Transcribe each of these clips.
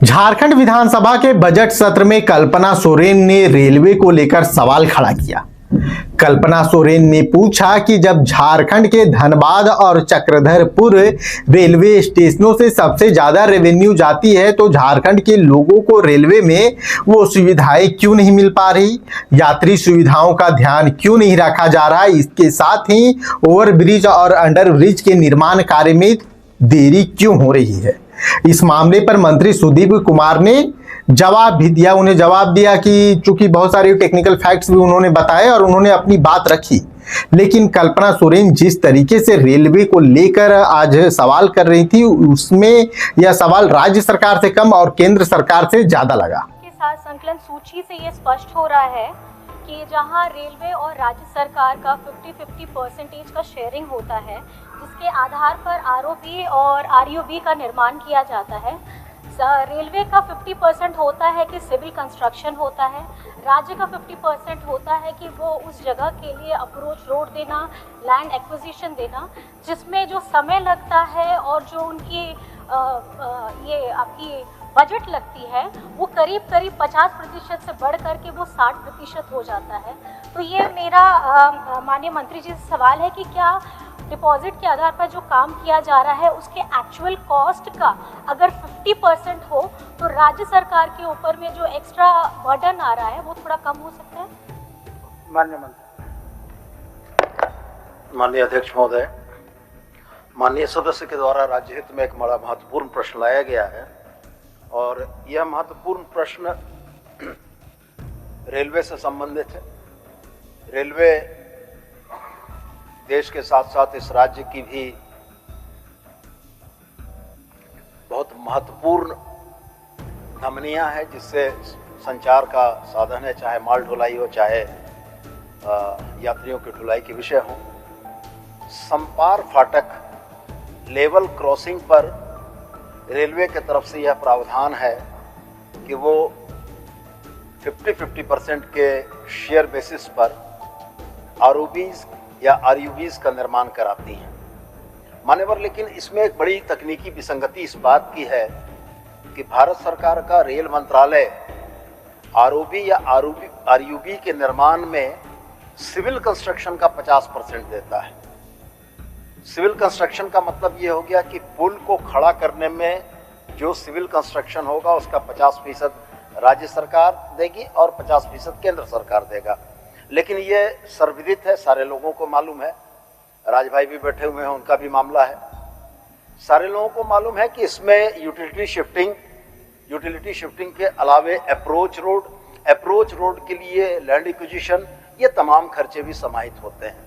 झारखंड विधानसभा के बजट सत्र में कल्पना सोरेन ने रेलवे को लेकर सवाल खड़ा किया। कल्पना सोरेन ने पूछा कि जब झारखंड के धनबाद और चक्रधरपुर रेलवे स्टेशनों से सबसे ज्यादा रेवेन्यू जाती है तो झारखंड के लोगों को रेलवे में वो सुविधाएं क्यों नहीं मिल पा रही, यात्री सुविधाओं का ध्यान क्यों नहीं रखा जा रहा। इसके साथ ही ओवरब्रिज और अंडरब्रिज के निर्माण कार्य में देरी क्यों हो रही है। इस मामले पर मंत्री सुदीप कुमार ने जवाब भी दिया। उन्हें जवाब दिया कि चूंकि बहुत सारे टेक्निकल फैक्ट्स भी उन्होंने बताए और उन्होंने अपनी बात रखी, लेकिन कल्पना सोरेन जिस तरीके से रेलवे को लेकर आज सवाल कर रही थी उसमें यह सवाल राज्य सरकार से कम और केंद्र सरकार से ज्यादा लगा। के साथ संकलन सूची से ये स्पष्ट हो रहा है कि जहां रेलवे और राज्य सरकार का 50-50% का शेयरिंग होता है, जिसके आधार पर आरओबी और आरयूबी का निर्माण किया जाता है। रेलवे का 50% होता है कि सिविल कंस्ट्रक्शन होता है, राज्य का 50% होता है कि वो उस जगह के लिए अप्रोच रोड देना, लैंड एक्विजिशन देना, जिसमें जो समय लगता है और जो उनकी ये आपकी बजट लगती है वो करीब 50% से बढ़ कर के वो 60% हो जाता है। तो ये मेरा माननीय मंत्री जी से सवाल है कि क्या डिपॉजिट के आधार पर जो काम किया जा रहा है उसके एक्चुअल कॉस्ट का अगर 50% हो तो राज्य सरकार के ऊपर में जो एक्स्ट्रा बर्डन आ रहा है वो थोड़ा कम हो सकता है। माननीय मंत्री। माननीय अध्यक्ष महोदय, माननीय सदस्य के द्वारा राज्य हित में एक बड़ा महत्वपूर्ण प्रश्न लाया गया है और यह महत्वपूर्ण प्रश्न रेलवे से संबंधित है। रेलवे देश के साथ साथ इस राज्य की भी बहुत महत्वपूर्ण धमनियां है, जिससे संचार का साधन है, चाहे माल ढुलाई हो चाहे यात्रियों की ढुलाई के विषय हो। संपार फाटक लेवल क्रॉसिंग पर रेलवे की तरफ से यह प्रावधान है कि वो 50-50% के शेयर बेसिस पर आरओबीज या आरयूबीज का निर्माण कराती हैं। मान्यवर, लेकिन इसमें एक बड़ी तकनीकी विसंगति इस बात की है कि भारत सरकार का रेल मंत्रालय आरओबी या आरयूबी के निर्माण में सिविल कंस्ट्रक्शन का 50% देता है। सिविल कंस्ट्रक्शन का मतलब ये हो गया कि पुल को खड़ा करने में जो सिविल कंस्ट्रक्शन होगा उसका 50% राज्य सरकार देगी और 50% केंद्र सरकार देगा। लेकिन ये सर्वविदित है, सारे लोगों को मालूम है, राज भाई भी बैठे हुए हैं, उनका भी मामला है। सारे लोगों को मालूम है कि इसमें यूटिलिटी शिफ्टिंग के अलावे अप्रोच रोड के लिए लैंड एक्विजिशन, ये तमाम खर्चे भी समाहित होते हैं।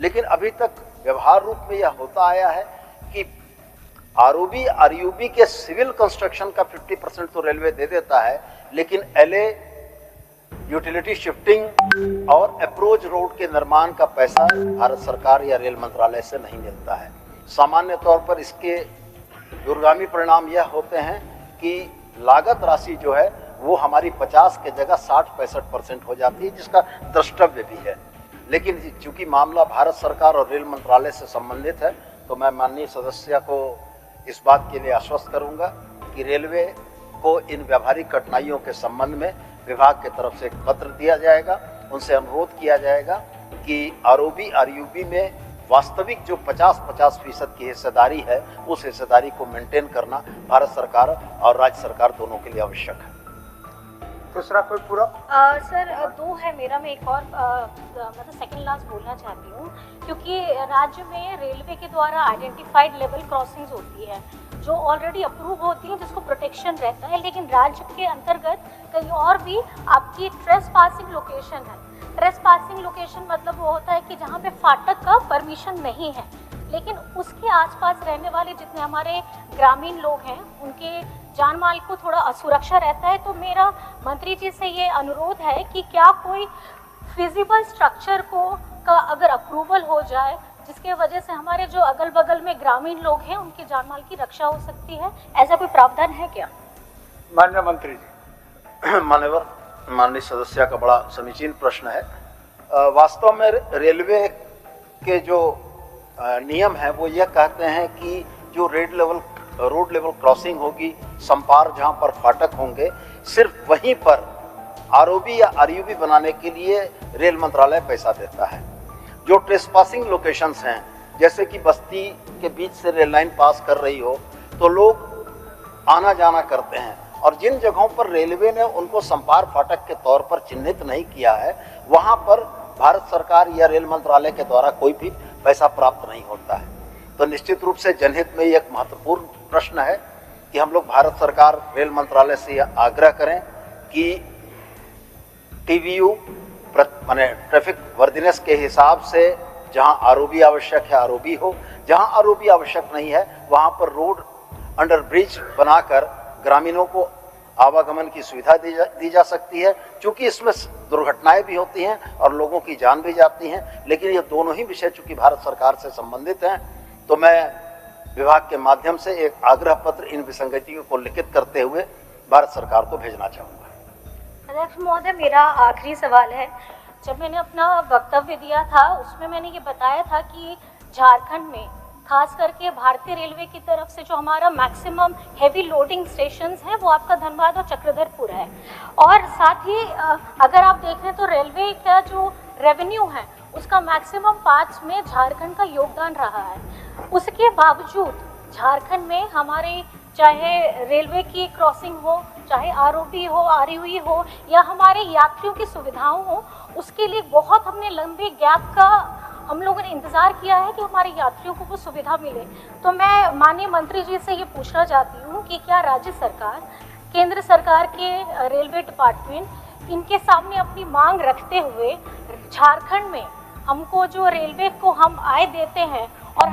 लेकिन अभी तक व्यवहार रूप में यह होता आया है कि आरओबी आरयूबी के सिविल कंस्ट्रक्शन का 50% तो रेलवे दे देता है, लेकिन एलए यूटिलिटी शिफ्टिंग और अप्रोच रोड के निर्माण का पैसा भारत सरकार या रेल मंत्रालय से नहीं मिलता है। सामान्य तौर पर इसके दूरगामी परिणाम यह होते हैं कि लागत राशि जो है वो हमारी 50 के जगह 60-65% हो जाती है, जिसका द्रष्टव्य भी है। लेकिन चूंकि मामला भारत सरकार और रेल मंत्रालय से संबंधित है तो मैं माननीय सदस्य को इस बात के लिए आश्वस्त करूंगा कि रेलवे को इन व्यावहारिक कठिनाइयों के संबंध में विभाग की तरफ से एक पत्र दिया जाएगा। उनसे अनुरोध किया जाएगा कि आरओबी आरयूबी में वास्तविक जो 50-50% की हिस्सेदारी है उस हिस्सेदारी को मेंटेन करना भारत सरकार और राज्य सरकार दोनों के लिए आवश्यक है। दूसरा कोई पूरा सर दो है मेरा, मैं एक और मतलब सेकंड लास्ट बोलना चाहती हूँ, क्योंकि राज्य में रेलवे के द्वारा आइडेंटिफाइड लेवल क्रॉसिंग्स होती है जो ऑलरेडी अप्रूव होती है, जिसको प्रोटेक्शन रहता है। लेकिन राज्य के अंतर्गत कहीं और भी आपकी ट्रेस पासिंग लोकेशन है। ट्रेस पासिंग लोकेशन मतलब वो होता है कि जहाँ पे फाटक का परमिशन नहीं है, लेकिन उसके आसपास रहने वाले जितने हमारे ग्रामीण लोग हैं उनके जान माल को थोड़ा असुरक्षा रहता है। तो मेरा मंत्री जी से ये अनुरोध है कि क्या कोई फिजिबल स्ट्रक्चर का अगर अप्रूवल हो जाए जिसके वजह से हमारे जो अगल बगल में ग्रामीण लोग हैं उनके जान माल की रक्षा हो सकती है, ऐसा कोई प्रावधान है क्या? माननीय मंत्री जी। माननीय सदस्य का बड़ा समीचीन प्रश्न है। वास्तव में रेलवे के जो नियम है वो यह कहते हैं कि जो red level road level crossing होगी, संपार जहां पर फाटक होंगे, सिर्फ वहीं पर आरओबी या आरयूबी बनाने के लिए रेल मंत्रालय पैसा देता है। जो ट्रेसपासिंग लोकेशंस हैं, जैसे कि बस्ती के बीच से रेल लाइन पास कर रही हो तो लोग आना जाना करते हैं, और जिन जगहों पर रेलवे ने उनको संपार फाटक के तौर पर चिन्हित नहीं किया है, वहां पर भारत सरकार या रेल मंत्रालय के द्वारा कोई भी पैसा प्राप्त नहीं होता है। तो निश्चित रूप से जनहित में एक महत्वपूर्ण प्रश्न है कि हम लोग भारत सरकार रेल मंत्रालय से आग्रह करें कि टीवीयू माने ट्रैफिक वर्दीनेस के हिसाब से जहां आरओबी आवश्यक है आरओबी हो, जहां आरओबी आवश्यक नहीं है वहां पर रोड अंडर ब्रिज बनाकर ग्रामीणों को आवागमन की सुविधा दी जा सकती है। चूंकि इसमें दुर्घटनाएं भी होती हैं और लोगों की जान भी जाती हैं, लेकिन ये दोनों ही विषय चूंकि भारत सरकार से संबंधित हैं, तो मैं विभाग के माध्यम से एक आग्रह पत्र इन विसंगतियों को लिखित करते हुए भारत सरकार को भेजना चाहूँगा। अध्यक्ष महोदय, मेरा आखिरी सवाल है। जब मैंने अपना वक्तव्य दिया था उसमें मैंने ये बताया था कि झारखंड में खास करके भारतीय रेलवे की तरफ से जो हमारा मैक्सिमम हेवी लोडिंग स्टेशंस हैं वो आपका धनबाद और चक्रधरपुर है, और साथ ही अगर आप देखें तो रेलवे का जो रेवेन्यू है उसका मैक्सिमम पार्ट्स में झारखंड का योगदान रहा है। उसके बावजूद झारखंड में हमारे चाहे रेलवे की क्रॉसिंग हो, चाहे आरओबी हो, आरयूई हो, या हमारे यात्रियों की सुविधाओं हो, उसके लिए बहुत हमने लंबे गैप का हम लोगों ने इंतज़ार किया है कि हमारे यात्रियों को वो सुविधा मिले। तो मैं माननीय मंत्री जी से ये पूछना चाहती हूँ कि क्या राज्य सरकार, केंद्र सरकार के रेलवे डिपार्टमेंट इनके सामने अपनी मांग रखते हुए झारखंड में हमको जो रेलवे को हम आय देते हैं और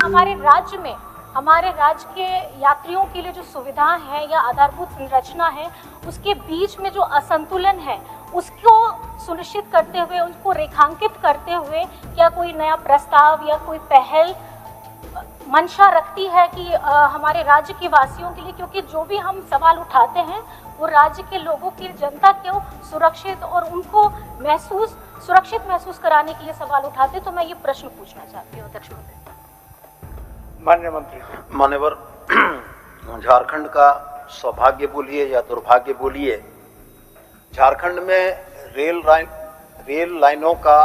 हमारे राज्य के यात्रियों के लिए जो सुविधाएं हैं या आधारभूत संरचना है उसके बीच में जो असंतुलन है उसको सुनिश्चित करते हुए, उसको रेखांकित करते हुए क्या कोई नया प्रस्ताव या कोई पहल मंशा रखती है कि हमारे राज्य के वासियों के लिए, क्योंकि जो भी हम सवाल उठाते हैं वो राज्य के लोगों की, जनता को सुरक्षित और उनको सुरक्षित महसूस कराने के लिए सवाल उठाते। तो मैं ये प्रश्न पूछना चाहती हूँ अध्यक्ष महोदय। माननीय मंत्री, मान्यवर, झारखंड का सौभाग्य बोलिए या दुर्भाग्य बोलिए, झारखंड में रेल लाइनों का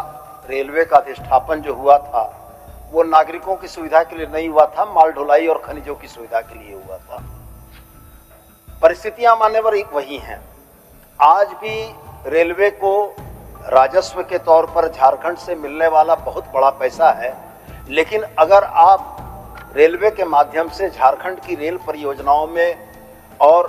रेलवे का अधिष्ठापन जो हुआ था वो नागरिकों की सुविधा के लिए नहीं हुआ था, माल ढुलाई और खनिजों की सुविधा के लिए हुआ था। परिस्थितियां मान्यवर एक वही हैं। आज भी रेलवे को राजस्व के तौर पर झारखंड से मिलने वाला बहुत बड़ा पैसा है, लेकिन अगर आप रेलवे के माध्यम से झारखंड की रेल परियोजनाओं में और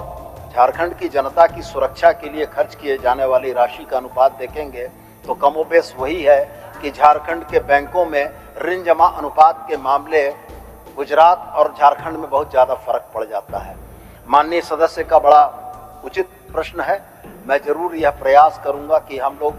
झारखंड की जनता की सुरक्षा के लिए खर्च किए जाने वाली राशि का अनुपात देखेंगे तो कमोबेश वही है कि झारखंड के बैंकों में ऋण जमा अनुपात के मामले गुजरात और झारखंड में बहुत ज़्यादा फर्क पड़ जाता है। माननीय सदस्य का बड़ा उचित प्रश्न है। मैं जरूर यह प्रयास करूंगा कि हम लोग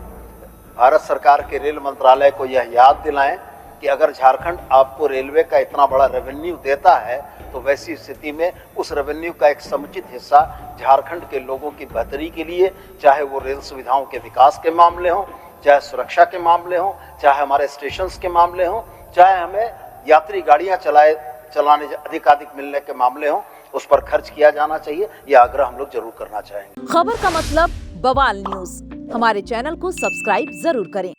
भारत सरकार के रेल मंत्रालय को यह याद दिलाएं कि अगर झारखंड आपको रेलवे का इतना बड़ा रेवेन्यू देता है तो वैसी स्थिति में उस रेवेन्यू का एक समुचित हिस्सा झारखंड के लोगों की बेहतरी के लिए, चाहे वो रेल सुविधाओं के विकास के मामले हों, चाहे सुरक्षा के मामले हों, चाहे हमारे स्टेशंस के मामले हों, चाहे हमें यात्री गाड़ियां चलाने अधिकाधिक मिलने के मामले हों, उस पर खर्च किया जाना चाहिए। यह आग्रह हम लोग जरूर करना चाहेंगे। खबर का मतलब बवाल न्यूज, हमारे चैनल को सब्सक्राइब जरूर करें।